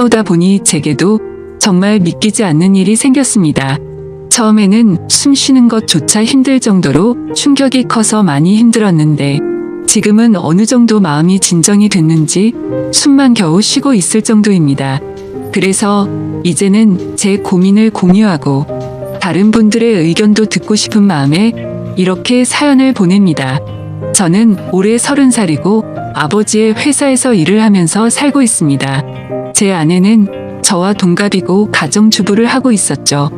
오다 보니 제게도 정말 믿기지 않는 일이 생겼습니다. 처음에는 숨 쉬는 것조차 힘들 정도로 충격이 커서 많이 힘들었는데 지금은 어느 정도 마음이 진정이 됐는지 숨만 겨우 쉬고 있을 정도입니다. 그래서 이제는 제 고민을 공유하고 다른 분들의 의견도 듣고 싶은 마음에 이렇게 사연을 보냅니다. 저는 올해 30살이고 아버지의 회사에서 일을 하면서 살고 있습니다. 제 아내는 저와 동갑이고 가정주부를 하고 있었죠.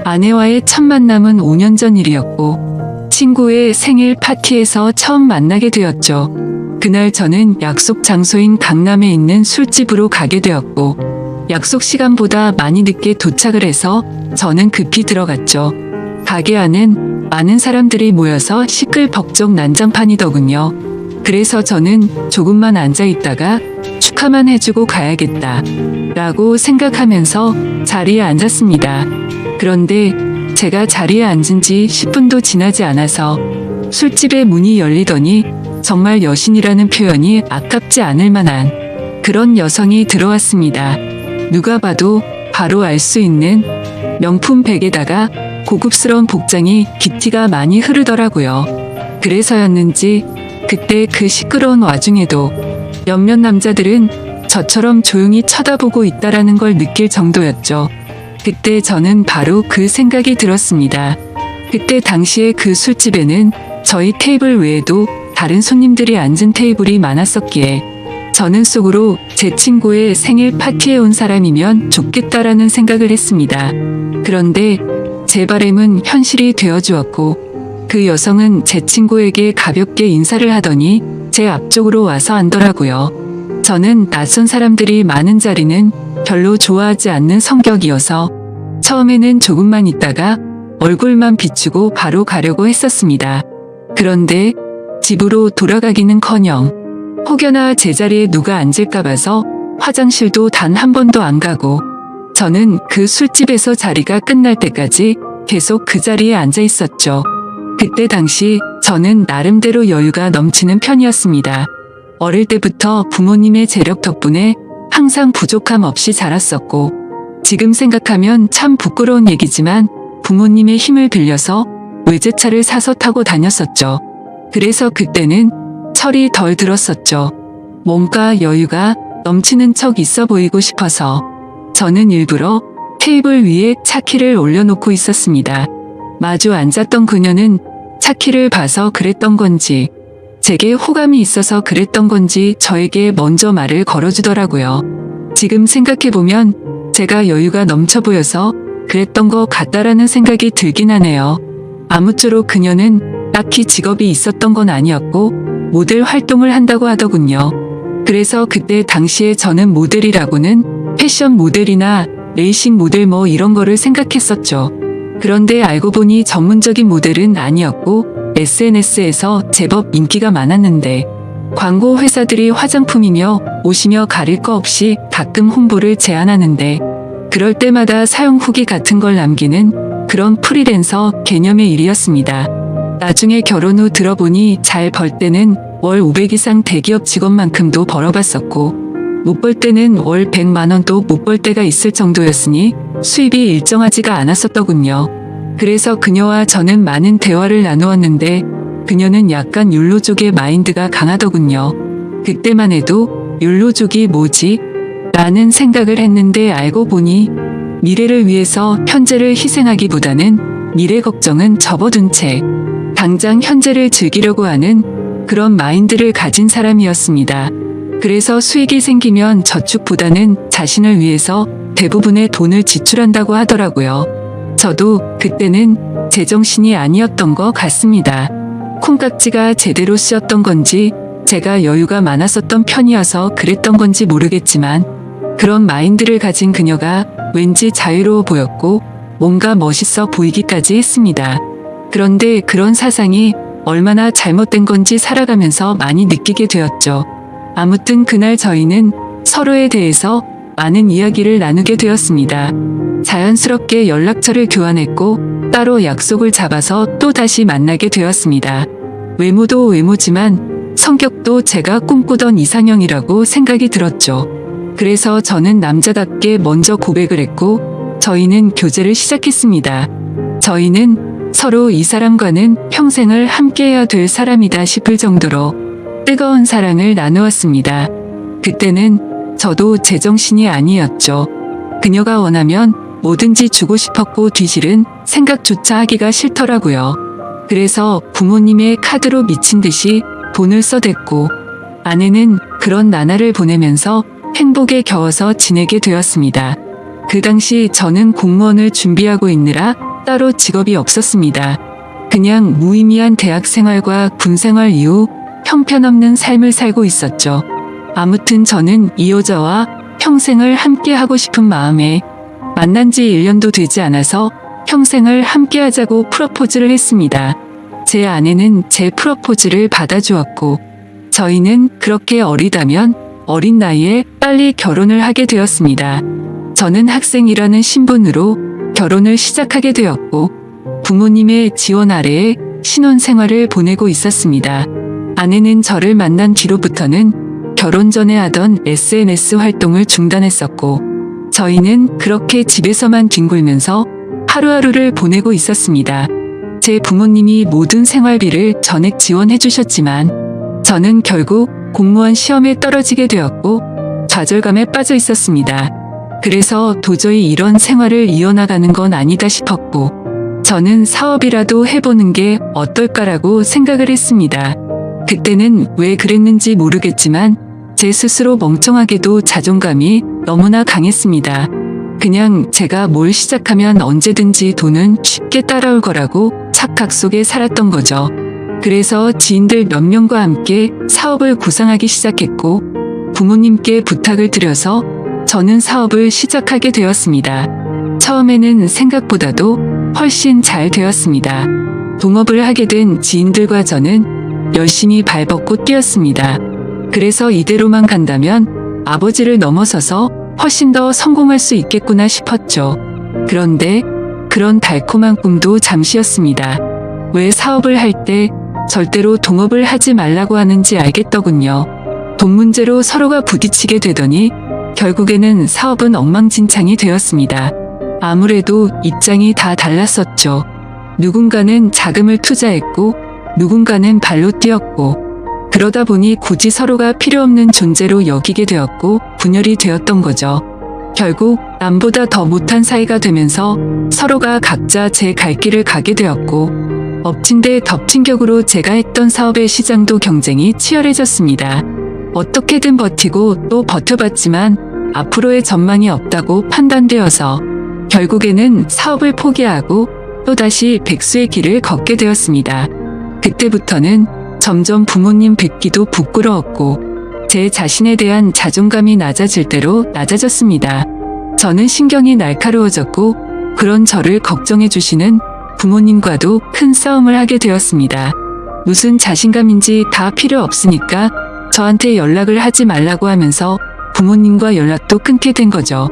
아내와의 첫 만남은 5년 전 일이었고 친구의 생일 파티에서 처음 만나게 되었죠. 그날 저는 약속 장소인 강남에 있는 술집으로 가게 되었고 약속 시간보다 많이 늦게 도착을 해서 저는 급히 들어갔죠. 가게 안은 많은 사람들이 모여서 시끌벅적 난장판이더군요. 그래서 저는 조금만 앉아 있다가 축하만 해주고 가야겠다 라고 생각하면서 자리에 앉았습니다. 그런데 제가 자리에 앉은 지 10분도 지나지 않아서 술집의 문이 열리더니 정말 여신이라는 표현이 아깝지 않을 만한 그런 여성이 들어왔습니다. 누가 봐도 바로 알 수 있는 명품 백에다가 고급스러운 복장이 기티가 많이 흐르더라고요. 그래서였는지 그때 그 시끄러운 와중에도 몇몇 남자들은 저처럼 조용히 쳐다보고 있다라는 걸 느낄 정도였죠. 그때 저는 바로 그 생각이 들었습니다. 그때 당시에 그 술집에는 저희 테이블 외에도 다른 손님들이 앉은 테이블이 많았었기에 저는 속으로 제 친구의 생일 파티에 온 사람이면 좋겠다라는 생각을 했습니다. 그런데 제 바람은 현실이 되어주었고 그 여성은 제 친구에게 가볍게 인사를 하더니 제 앞쪽으로 와서 앉더라고요. 저는 낯선 사람들이 많은 자리는 별로 좋아하지 않는 성격이어서 처음에는 조금만 있다가 얼굴만 비추고 바로 가려고 했었습니다. 그런데 집으로 돌아가기는커녕 혹여나 제자리에 누가 앉을까 봐서 화장실도 단 한 번도 안 가고 저는 그 술집에서 자리가 끝날 때까지 계속 그 자리에 앉아 있었죠. 그때 당시 저는 나름대로 여유가 넘치는 편이었습니다. 어릴 때부터 부모님의 재력 덕분에 항상 부족함 없이 자랐었고 지금 생각하면 참 부끄러운 얘기지만 부모님의 힘을 빌려서 외제차를 사서 타고 다녔었죠. 그래서 그때는 철이 덜 들었었죠. 뭔가 여유가 넘치는 척 있어 보이고 싶어서 저는 일부러 테이블 위에 차키를 올려놓고 있었습니다. 마주 앉았던 그녀는 차키를 봐서 그랬던 건지 제게 호감이 있어서 그랬던 건지 저에게 먼저 말을 걸어주더라고요. 지금 생각해보면 제가 여유가 넘쳐 보여서 그랬던 것 같다라는 생각이 들긴 하네요. 아무쪼록 그녀는 딱히 직업이 있었던 건 아니었고 모델 활동을 한다고 하더군요. 그래서 그때 당시에 저는 모델이라고는 패션 모델이나 레이싱 모델 뭐 이런 거를 생각했었죠. 그런데 알고 보니 전문적인 모델은 아니었고 SNS에서 제법 인기가 많았는데 광고 회사들이 화장품이며 옷이며 가릴 거 없이 가끔 홍보를 제안하는데 그럴 때마다 사용 후기 같은 걸 남기는 그런 프리랜서 개념의 일이었습니다. 나중에 결혼 후 들어보니 잘 벌 때는 월 500 이상 대기업 직원만큼도 벌어봤었고 못 벌 때는 월 100만 원도 못 벌 때가 있을 정도였으니 수입이 일정하지가 않았었더군요. 그래서 그녀와 저는 많은 대화를 나누었는데 그녀는 약간 욜로족의 마인드가 강하더군요. 그때만 해도 욜로족이 뭐지? 라는 생각을 했는데 알고 보니 미래를 위해서 현재를 희생하기보다는 미래 걱정은 접어둔 채 당장 현재를 즐기려고 하는 그런 마인드를 가진 사람이었습니다. 그래서 수익이 생기면 저축보다는 자신을 위해서 대부분의 돈을 지출한다고 하더라고요. 저도 그때는 제정신이 아니었던 것 같습니다. 콩깍지가 제대로 씌었던 건지 제가 여유가 많았었던 편이어서 그랬던 건지 모르겠지만 그런 마인드를 가진 그녀가 왠지 자유로워 보였고 뭔가 멋있어 보이기까지 했습니다. 그런데 그런 사상이 얼마나 잘못된 건지 살아가면서 많이 느끼게 되었죠. 아무튼 그날 저희는 서로에 대해서 많은 이야기를 나누게 되었습니다. 자연스럽게 연락처를 교환했고 따로 약속을 잡아서 또 다시 만나게 되었습니다. 외모도 외모지만 성격도 제가 꿈꾸던 이상형이라고 생각이 들었죠. 그래서 저는 남자답게 먼저 고백을 했고 저희는 교제를 시작했습니다. 저희는 서로 이 사람과는 평생을 함께해야 될 사람이다 싶을 정도로 뜨거운 사랑을 나누었습니다. 그때는 저도 제정신이 아니었죠. 그녀가 원하면 뭐든지 주고 싶었고 뒤질은 생각조차 하기가 싫더라고요. 그래서 부모님의 카드로 미친 듯이 돈을 써댔고 아내는 그런 나날을 보내면서 행복에 겨워서 지내게 되었습니다. 그 당시 저는 공무원을 준비하고 있느라 따로 직업이 없었습니다. 그냥 무의미한 대학 생활과 군 생활 이후 형편없는 삶을 살고 있었죠. 아무튼 저는 이 여자와 평생을 함께 하고 싶은 마음에 만난 지 1년도 되지 않아서 평생을 함께 하자고 프로포즈를 했습니다. 제 아내는 제 프로포즈를 받아주었고 저희는 그렇게 어리다면 어린 나이에 빨리 결혼을 하게 되었습니다. 저는 학생이라는 신분으로 결혼을 시작하게 되었고 부모님의 지원 아래에 신혼생활을 보내고 있었습니다. 아내는 저를 만난 뒤로부터는 결혼 전에 하던 SNS 활동을 중단했었고 저희는 그렇게 집에서만 뒹굴면서 하루하루를 보내고 있었습니다. 제 부모님이 모든 생활비를 전액 지원해 주셨지만 저는 결국 공무원 시험에 떨어지게 되었고 좌절감에 빠져 있었습니다. 그래서 도저히 이런 생활을 이어나가는 건 아니다 싶었고 저는 사업이라도 해보는 게 어떨까라고 생각을 했습니다. 그때는 왜 그랬는지 모르겠지만 제 스스로 멍청하게도 자존감이 너무나 강했습니다. 그냥 제가 뭘 시작하면 언제든지 돈은 쉽게 따라올 거라고 착각 속에 살았던 거죠. 그래서 지인들 몇 명과 함께 사업을 구상하기 시작했고 부모님께 부탁을 드려서 저는 사업을 시작하게 되었습니다. 처음에는 생각보다도 훨씬 잘 되었습니다. 동업을 하게 된 지인들과 저는 열심히 발벗고 뛰었습니다. 그래서 이대로만 간다면 아버지를 넘어서서 훨씬 더 성공할 수 있겠구나 싶었죠. 그런데 그런 달콤한 꿈도 잠시였습니다. 왜 사업을 할 때 절대로 동업을 하지 말라고 하는지 알겠더군요. 돈 문제로 서로가 부딪히게 되더니 결국에는 사업은 엉망진창이 되었습니다. 아무래도 입장이 다 달랐었죠. 누군가는 자금을 투자했고 누군가는 발로 뛰었고 그러다 보니 굳이 서로가 필요 없는 존재로 여기게 되었고 분열이 되었던 거죠. 결국 남보다 더 못한 사이가 되면서 서로가 각자 제 갈 길을 가게 되었고 엎친 데 덮친 격으로 제가 했던 사업의 시장도 경쟁이 치열해졌습니다. 어떻게든 버티고 또 버텨봤지만 앞으로의 전망이 없다고 판단되어서 결국에는 사업을 포기하고 또다시 백수의 길을 걷게 되었습니다. 그때부터는 점점 부모님 뵙기도 부끄러웠고 제 자신에 대한 자존감이 낮아질 대로 낮아졌습니다. 저는 신경이 날카로워졌고 그런 저를 걱정해 주시는 부모님과도 큰 싸움을 하게 되었습니다. 무슨 자신감인지 다 필요 없으니까 저한테 연락을 하지 말라고 하면서 부모님과 연락도 끊게 된 거죠.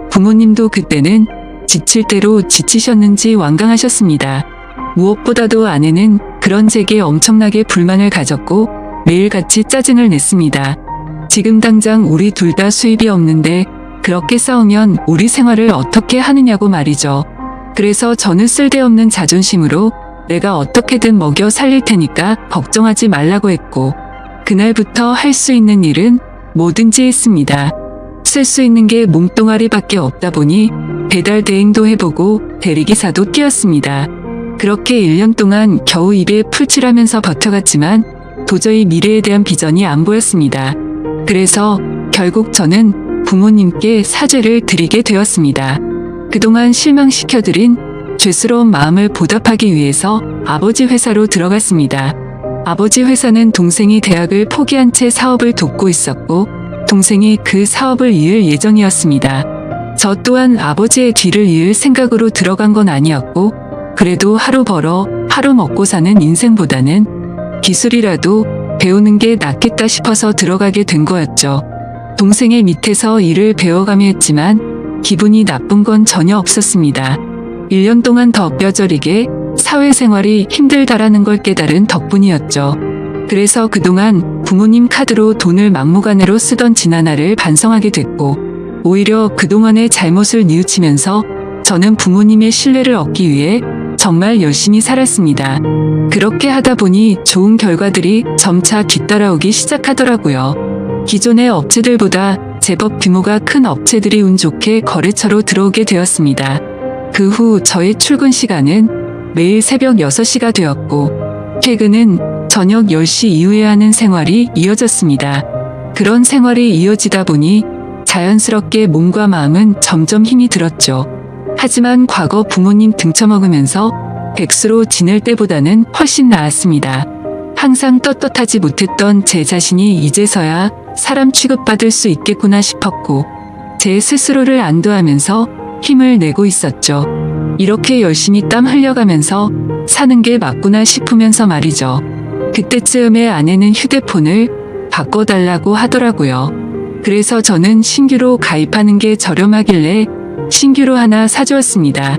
부모님도 그때는 지칠 대로 지치셨는지 완강하셨습니다. 무엇보다도 아내는 그런 제게 엄청나게 불만을 가졌고 매일같이 짜증을 냈습니다. 지금 당장 우리 둘 다 수입이 없는데 그렇게 싸우면 우리 생활을 어떻게 하느냐고 말이죠. 그래서 저는 쓸데없는 자존심으로 내가 어떻게든 먹여 살릴 테니까 걱정하지 말라고 했고 그날부터 할 수 있는 일은 뭐든지 했습니다. 쓸 수 있는 게 몸뚱아리밖에 없다 보니 배달 대행도 해보고 대리기사도 뛰었습니다. 그렇게 1년 동안 겨우 입에 풀칠하면서 버텨갔지만 도저히 미래에 대한 비전이 안 보였습니다. 그래서 결국 저는 부모님께 사죄를 드리게 되었습니다. 그동안 실망시켜드린 죄스러운 마음을 보답하기 위해서 아버지 회사로 들어갔습니다. 아버지 회사는 동생이 대학을 포기한 채 사업을 돕고 있었고 동생이 그 사업을 이을 예정이었습니다. 저 또한 아버지의 뒤를 이을 생각으로 들어간 건 아니었고 그래도 하루 벌어 하루 먹고 사는 인생보다는 기술이라도 배우는 게 낫겠다 싶어서 들어가게 된 거였죠. 동생의 밑에서 일을 배워가며 했지만 기분이 나쁜 건 전혀 없었습니다. 1년 동안 더 뼈저리게 사회생활이 힘들다라는 걸 깨달은 덕분이었죠. 그래서 그동안 부모님 카드로 돈을 막무가내로 쓰던 지나날을 반성하게 됐고, 오히려 그동안의 잘못을 뉘우치면서 저는 부모님의 신뢰를 얻기 위해 정말 열심히 살았습니다. 그렇게 하다 보니 좋은 결과들이 점차 뒤따라오기 시작하더라고요. 기존의 업체들보다 제법 규모가 큰 업체들이 운 좋게 거래처로 들어오게 되었습니다. 그 후 저의 출근 시간은 매일 새벽 6시가 되었고, 퇴근은 저녁 10시 이후에 하는 생활이 이어졌습니다. 그런 생활이 이어지다 보니 자연스럽게 몸과 마음은 점점 힘이 들었죠. 하지만 과거 부모님 등쳐먹으면서 백수로 지낼 때보다는 훨씬 나았습니다. 항상 떳떳하지 못했던 제 자신이 이제서야 사람 취급받을 수 있겠구나 싶었고, 제 스스로를 안도하면서 힘을 내고 있었죠. 이렇게 열심히 땀 흘려가면서 사는 게 맞구나 싶으면서 말이죠. 그때쯤에 아내는 휴대폰을 바꿔달라고 하더라고요. 그래서 저는 신규로 가입하는 게 저렴하길래 신규로 하나 사주었습니다.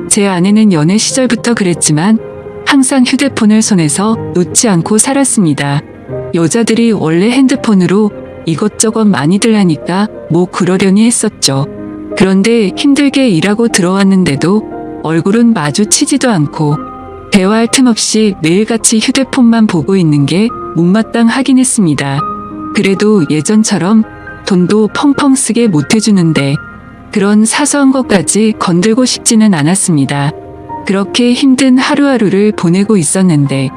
제 아내는 연애 시절부터 그랬지만 항상 휴대폰을 손에서 놓지 않고 살았습니다. 여자들이 원래 핸드폰으로 이것저것 많이들 하니까 뭐 그러려니 했었죠. 그런데 힘들게 일하고 들어왔는데도 얼굴은 마주치지도 않고 대화할 틈 없이 매일같이 휴대폰만 보고 있는 게 못마땅하긴 했습니다. 그래도 예전처럼 돈도 펑펑 쓰게 못해주는데 그런 사소한 것까지 건들고 싶지는 않았습니다. 그렇게 힘든 하루하루를 보내고 있었는데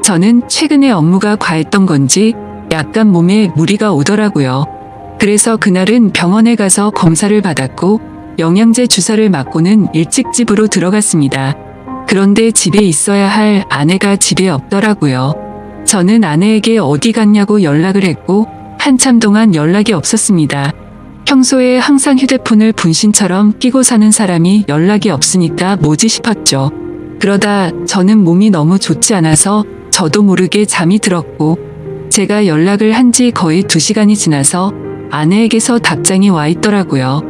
저는 최근에 업무가 과했던 건지 약간 몸에 무리가 오더라고요. 그래서 그날은 병원에 가서 검사를 받았고 영양제 주사를 맞고는 일찍 집으로 들어갔습니다. 그런데 집에 있어야 할 아내가 집에 없더라고요. 저는 아내에게 어디 갔냐고 연락을 했고 한참 동안 연락이 없었습니다. 평소에 항상 휴대폰을 분신처럼 끼고 사는 사람이 연락이 없으니까 뭐지 싶었죠. 그러다 저는 몸이 너무 좋지 않아서 저도 모르게 잠이 들었고 제가 연락을 한 지 거의 2시간이 지나서 아내에게서 답장이 와 있더라고요.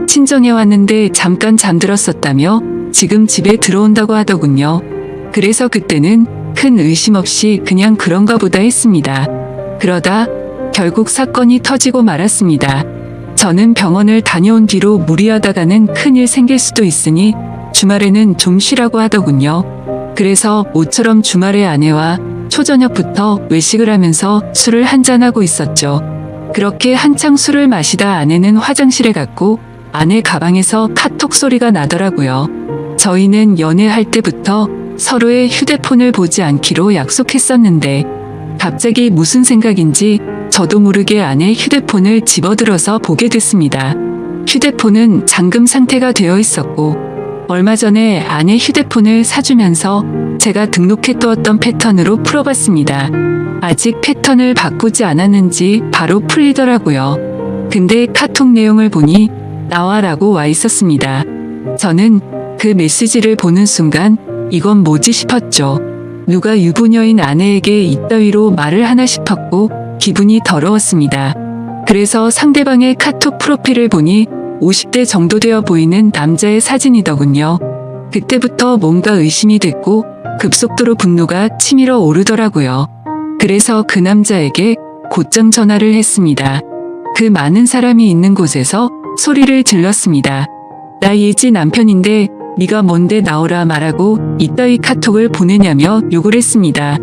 친정에 왔는데 잠깐 잠들었었다며 지금 집에 들어온다고 하더군요. 그래서 그때는 큰 의심 없이 그냥 그런가 보다 했습니다. 그러다 결국 사건이 터지고 말았습니다. 저는 병원을 다녀온 뒤로 무리하다가는 큰일 생길 수도 있으니 주말에는 좀 쉬라고 하더군요. 그래서 모처럼 주말에 아내와 초저녁부터 외식을 하면서 술을 한잔하고 있었죠. 그렇게 한창 술을 마시다 아내는 화장실에 갔고 아내 가방에서 카톡 소리가 나더라고요. 저희는 연애할 때부터 서로의 휴대폰을 보지 않기로 약속했었는데 갑자기 무슨 생각인지 저도 모르게 아내의 휴대폰을 집어들어서 보게 됐습니다. 휴대폰은 잠금 상태가 되어 있었고 얼마 전에 아내 휴대폰을 사주면서 제가 등록해 두었던 패턴으로 풀어봤습니다. 아직 패턴을 바꾸지 않았는지 바로 풀리더라고요. 근데 카톡 내용을 보니 나와라고 와 있었습니다. 저는 그 메시지를 보는 순간 이건 뭐지 싶었죠. 누가 유부녀인 아내에게 이따위로 말을 하나 싶었고 기분이 더러웠습니다. 그래서 상대방의 카톡 프로필을 보니 50대 정도 되어 보이는 남자의 사진이더군요. 그때부터 뭔가 의심이 됐고 급속도로 분노가 치밀어 오르더라고요. 그래서 그 남자에게 곧장 전화를 했습니다. 그 많은 사람이 있는 곳에서 소리를 질렀습니다. 나 예지 남편인데 네가 뭔데 나오라 말하고 이따위 카톡을 보내냐며 욕을 했습니다.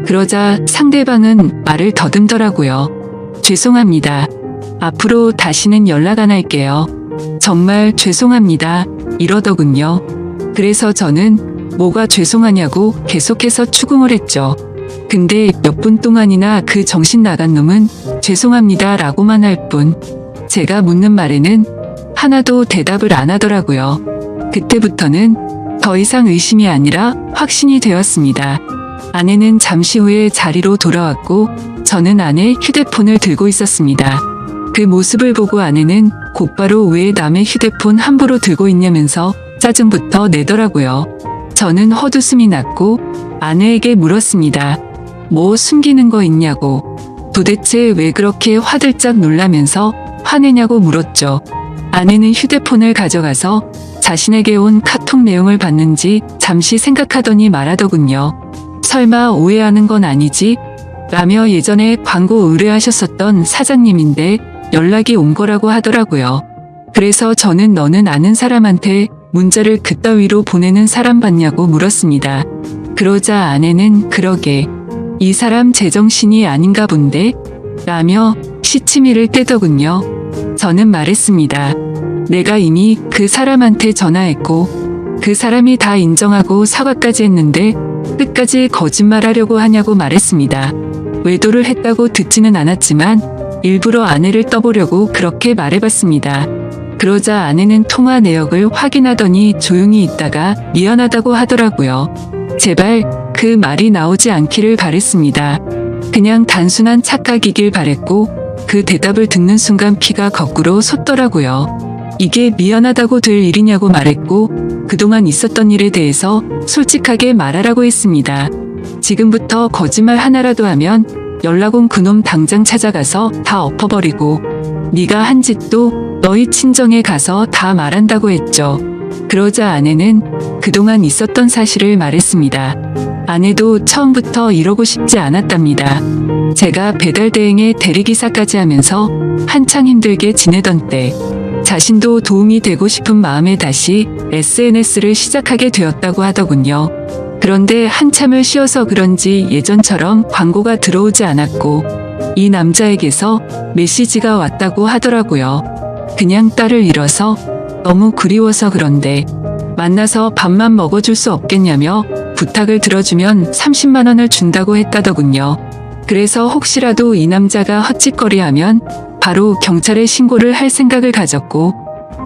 그러자 상대방은 말을 더듬더라고요. 죄송합니다. 앞으로 다시는 연락 안 할게요. 정말 죄송합니다. 이러더군요. 그래서 저는 뭐가 죄송하냐고 계속해서 추궁을 했죠. 근데 몇 분 동안이나 그 정신 나간 놈은 죄송합니다 라고만 할 뿐 제가 묻는 말에는 하나도 대답을 안 하더라고요. 그때부터는 더 이상 의심이 아니라 확신이 되었습니다. 아내는 잠시 후에 자리로 돌아왔고 저는 아내의 휴대폰을 들고 있었습니다. 그 모습을 보고 아내는 곧바로 왜 남의 휴대폰 함부로 들고 있냐면서 짜증부터 내더라고요. 저는 헛웃음이 났고 아내에게 물었습니다. 뭐 숨기는 거 있냐고. 도대체 왜 그렇게 화들짝 놀라면서 화내냐고 물었죠. 아내는 휴대폰을 가져가서 자신에게 온 카톡 내용을 봤는지 잠시 생각하더니 말하더군요. 설마 오해하는 건 아니지? 라며 예전에 광고 의뢰하셨었던 사장님인데 연락이 온 거라고 하더라고요. 그래서 저는 너는 아는 사람한테 문자를 그따위로 보내는 사람 봤냐고 물었습니다. 그러자 아내는 그러게 이 사람 제정신이 아닌가 본데? 라며 시치미를 떼더군요. 저는 말했습니다. 내가 이미 그 사람한테 전화했고 그 사람이 다 인정하고 사과까지 했는데 끝까지 거짓말하려고 하냐고 말했습니다. 외도를 했다고 듣지는 않았지만 일부러 아내를 떠보려고 그렇게 말해봤습니다. 그러자 아내는 통화 내역을 확인하더니 조용히 있다가 미안하다고 하더라고요. 제발 그 말이 나오지 않기를 바랬습니다. 그냥 단순한 착각이길 바랬고 그 대답을 듣는 순간 피가 거꾸로 솟더라고요. 이게 미안하다고 될 일이냐고 말했고 그동안 있었던 일에 대해서 솔직하게 말하라고 했습니다. 지금부터 거짓말 하나라도 하면 연락 온 그놈 당장 찾아가서 다 엎어버리고 네가 한 짓도 너희 친정에 가서 다 말한다고 했죠. 그러자 아내는 그동안 있었던 사실을 말했습니다. 아내도 처음부터 이러고 싶지 않았답니다. 제가 배달 대행에 대리기사까지 하면서 한창 힘들게 지내던 때 자신도 도움이 되고 싶은 마음에 다시 SNS를 시작하게 되었다고 하더군요. 그런데 한참을 쉬어서 그런지 예전처럼 광고가 들어오지 않았고 이 남자에게서 메시지가 왔다고 하더라고요. 그냥 딸을 잃어서 너무 그리워서 그런데 만나서 밥만 먹어줄 수 없겠냐며 부탁을 들어주면 30만 원을 준다고 했다더군요. 그래서 혹시라도 이 남자가 헛짓거리하면 바로 경찰에 신고를 할 생각을 가졌고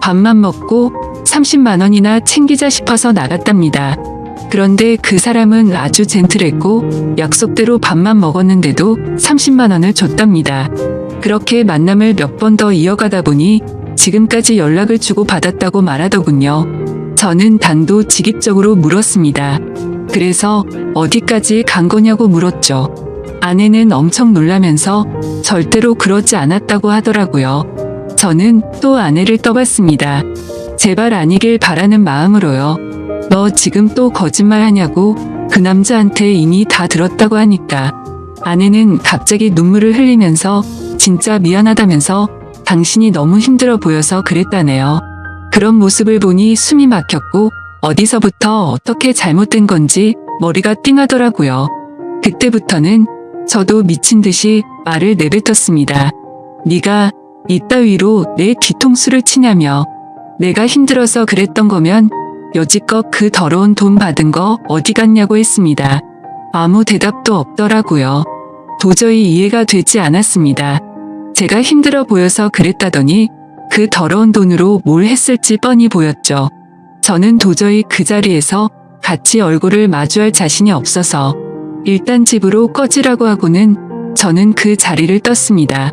밥만 먹고 30만 원이나 챙기자 싶어서 나갔답니다. 그런데 그 사람은 아주 젠틀했고 약속대로 밥만 먹었는데도 30만 원을 줬답니다. 그렇게 만남을 몇 번 더 이어가다 보니 지금까지 연락을 주고 받았다고 말하더군요. 저는 단도직입적으로 물었습니다. 그래서 어디까지 간 거냐고 물었죠. 아내는 엄청 놀라면서 절대로 그러지 않았다고 하더라고요. 저는 또 아내를 떠봤습니다. 제발 아니길 바라는 마음으로요. 너 지금 또 거짓말 하냐고 그 남자한테 이미 다 들었다고 하니까. 아내는 갑자기 눈물을 흘리면서 진짜 미안하다면서 당신이 너무 힘들어 보여서 그랬다네요. 그런 모습을 보니 숨이 막혔고 어디서부터 어떻게 잘못된 건지 머리가 띵하더라고요. 그때부터는 저도 미친 듯이 말을 내뱉었습니다. 네가 이따위로 내 뒤통수를 치냐며. 내가 힘들어서 그랬던 거면 여지껏 그 더러운 돈 받은 거 어디 갔냐고 했습니다. 아무 대답도 없더라고요. 도저히 이해가 되지 않았습니다. 제가 힘들어 보여서 그랬다더니 그 더러운 돈으로 뭘 했을지 뻔히 보였죠. 저는 도저히 그 자리에서 같이 얼굴을 마주할 자신이 없어서 일단 집으로 꺼지라고 하고는 저는 그 자리를 떴습니다.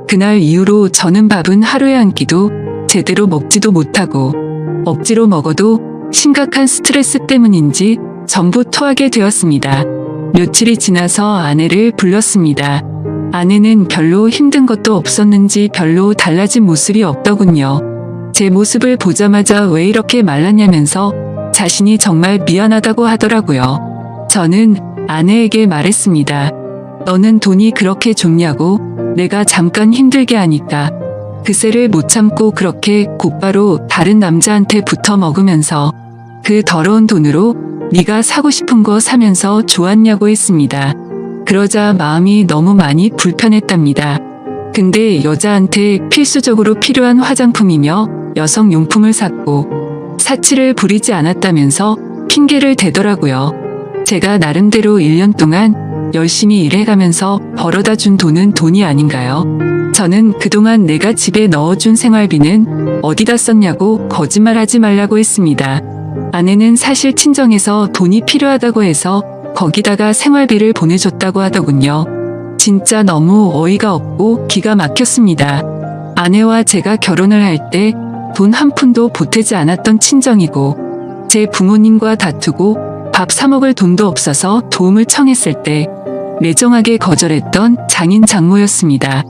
그날 이후로 저는 밥은 하루에 한 끼도 제대로 먹지도 못하고 억지로 먹어도 심각한 스트레스 때문인지 전부 토하게 되었습니다. 며칠이 지나서 아내를 불렀습니다. 아내는 별로 힘든 것도 없었는지 별로 달라진 모습이 없더군요. 제 모습을 보자마자 왜 이렇게 말랐냐면서 자신이 정말 미안하다고 하더라고요. 저는 아내에게 말했습니다. 너는 돈이 그렇게 좋냐고. 내가 잠깐 힘들게 하니까 그새를 못 참고 그렇게 곧바로 다른 남자한테 붙어 먹으면서 그 더러운 돈으로 네가 사고 싶은 거 사면서 좋았냐고 했습니다. 그러자 마음이 너무 많이 불편했답니다. 근데 여자한테 필수적으로 필요한 화장품이며 여성용품을 샀고 사치를 부리지 않았다면서 핑계를 대더라고요. 제가 나름대로 1년 동안 열심히 일해가면서 벌어다 준 돈은 돈이 아닌가요? 저는 그동안 내가 집에 넣어준 생활비는 어디다 썼냐고 거짓말하지 말라고 했습니다. 아내는 사실 친정에서 돈이 필요하다고 해서 거기다가 생활비를 보내줬다고 하더군요. 진짜 너무 어이가 없고 기가 막혔습니다. 아내와 제가 결혼을 할 때 돈 한 푼도 보태지 않았던 친정이고 제 부모님과 다투고 밥 사 먹을 돈도 없어서 도움을 청했을 때 매정하게 거절했던 장인 장모였습니다.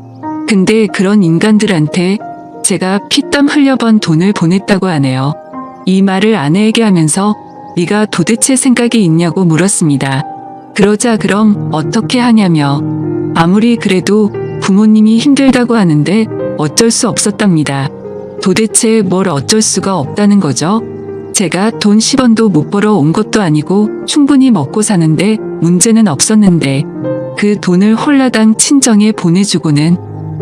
근데 그런 인간들한테 제가 피땀 흘려 번 돈을 보냈다고 하네요. 이 말을 아내에게 하면서 네가 도대체 생각이 있냐고 물었습니다. 그러자 그럼 어떻게 하냐며. 아무리 그래도 부모님이 힘들다고 하는데 어쩔 수 없었답니다. 도대체 뭘 어쩔 수가 없다는 거죠? 제가 돈 10원도 못 벌어 온 것도 아니고 충분히 먹고 사는데 문제는 없었는데 그 돈을 홀라당 친정에 보내주고는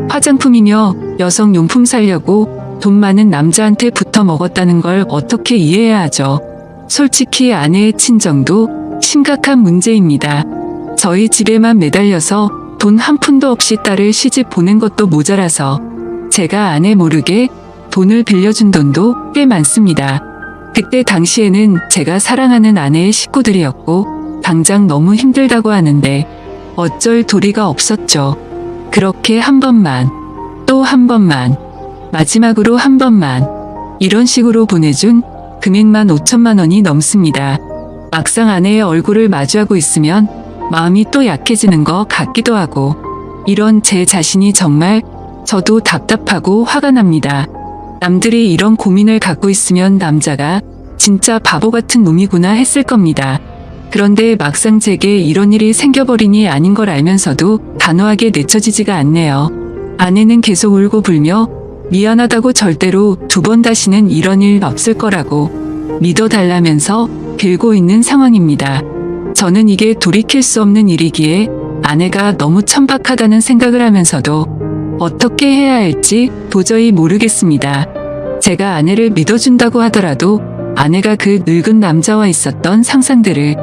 화장품이며 여성용품 사려고 돈 많은 남자한테 붙어 먹었다는 걸 어떻게 이해해야 하죠? 솔직히 아내의 친정도 심각한 문제입니다. 저희 집에만 매달려서 돈 한 푼도 없이 딸을 시집 보낸 것도 모자라서 제가 아내 모르게 돈을 빌려준 돈도 꽤 많습니다. 그때 당시에는 제가 사랑하는 아내의 식구들이었고 당장 너무 힘들다고 하는데 어쩔 도리가 없었죠. 그렇게 한 번만, 또 한 번만, 마지막으로 한 번만 이런 식으로 보내준 금액만 5천만 원이 넘습니다. 막상 아내의 얼굴을 마주하고 있으면 마음이 또 약해지는 것 같기도 하고 이런 제 자신이 정말 저도 답답하고 화가 납니다. 남들이 이런 고민을 갖고 있으면 남자가 진짜 바보 같은 놈이구나 했을 겁니다. 그런데 막상 제게 이런 일이 생겨버리니 아닌 걸 알면서도 단호하게 내쳐지지가 않네요. 아내는 계속 울고 불며 미안하다고 절대로 두 번 다시는 이런 일 없을 거라고 믿어달라면서 빌고 있는 상황입니다. 저는 이게 돌이킬 수 없는 일이기에 아내가 너무 천박하다는 생각을 하면서도 어떻게 해야 할지 도저히 모르겠습니다. 제가 아내를 믿어준다고 하더라도 아내가 그 늙은 남자와 있었던 상상들을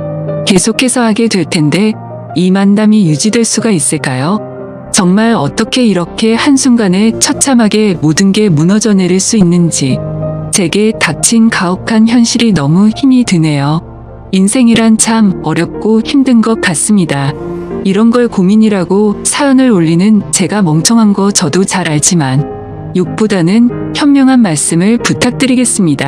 계속해서 하게 될 텐데 이 만남이 유지될 수가 있을까요? 정말 어떻게 이렇게 한순간에 처참하게 모든 게 무너져 내릴 수 있는지 제게 닥친 가혹한 현실이 너무 힘이 드네요. 인생이란 참 어렵고 힘든 것 같습니다. 이런 걸 고민이라고 사연을 올리는 제가 멍청한 거 저도 잘 알지만 욕보다는 현명한 말씀을 부탁드리겠습니다.